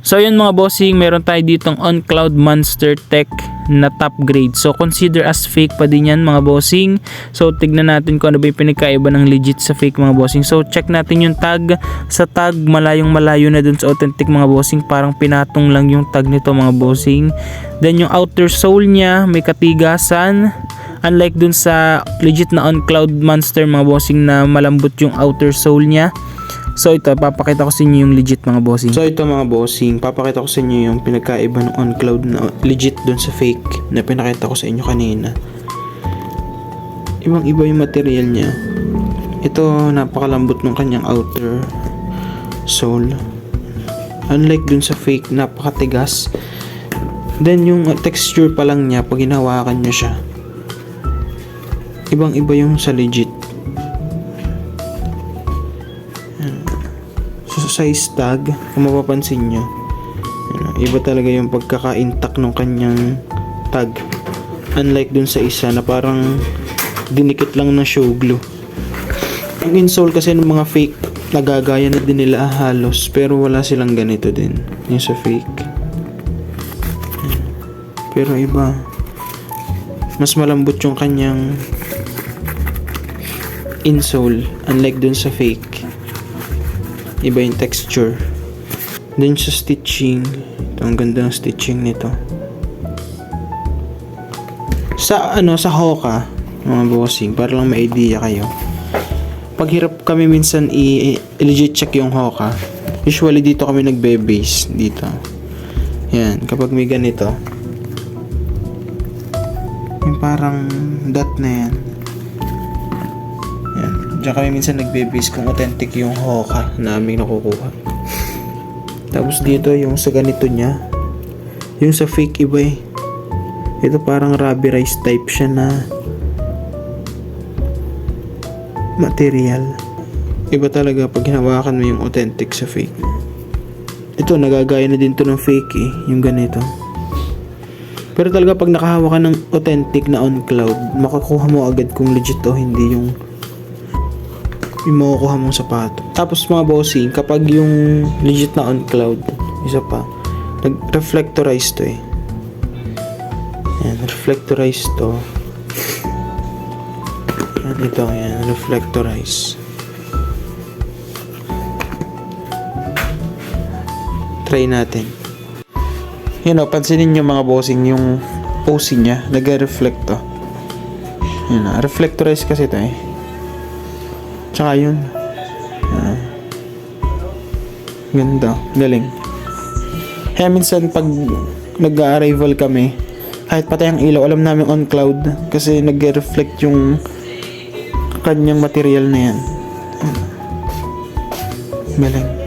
So yun mga bossing, meron tayo ditong OnCloud Monster Tech na top grade. So consider as fake pa din yan mga bossing. So tignan natin kung ano ba yung pinagkaiba ng legit sa fake mga bossing. So check natin yung tag. Sa tag malayong malayo na dun sa authentic mga bossing. Parang pinatong lang yung tag nito mga bossing. Then yung outer sole nya may katigasan. Unlike dun sa legit na OnCloud Monster mga bossing na malambot yung outer sole nya. So ito, papakita ko sa inyo yung legit mga bossing. So ito mga bossing, papakita ko sa inyo yung pinagkaiba ng OnCloud na legit dun sa fake na pinakita ko sa inyo kanina. Ibang iba yung material niya. Ito, napakalambot ng kanyang outer sole. Unlike dun sa fake, napakatigas. Then yung texture pa lang niya, pag hinawakan nyo siya, ibang iba yung sa legit. Size tag, kung mapapansin nyo, iba talaga yung pagkaka-intact ng kanyang tag, unlike dun sa isa na parang dinikit lang ng show glue. Ang insole kasi ng mga fake nagagaya na din nila halos, pero wala silang ganito din yung sa fake. Pero iba, mas malambot yung kanyang insole unlike dun sa fake. Iba yung texture. Then sa stitching, ito, ang ganda ng stitching nito. Sa sa Hoka mga bossing, para lang may idea kayo, pag hirap kami minsan i-legit check yung Hoka, usually dito kami nagbe-base dito. Yan, kapag may ganito, yung parang dot na yan. Diyan kami minsan nagbe-base kung authentic yung Hoka na aming nakukuha. Tapos dito yung sa ganito niya, yung sa fake iba eh. Ito parang rubberized type siya na material. Iba talaga pag hinawakan mo yung authentic sa fake. Ito nagagaya na din to ng fake eh, yung ganito. Pero talaga pag nakahawa ka ng authentic na OnCloud, makakuha mo agad kung legit o hindi yung makukuha mong sapato. Tapos mga bossing, kapag yung legit na OnCloud, isa pa, nag-reflectorize to eh. Yan, reflectorize to. Yan, ito, yan, reflectorize. Try natin. Yan o, pansinin nyo mga bossing, yung OC nya, nag-reflect to. Yan, reflectorize kasi to eh. Tsaka yun, ganda, galing. Kaya minsan pag nag-arrival kami, kahit patay ang ilaw, alam namin OnCloud kasi nag-reflect yung kanyang material na yan. Galing.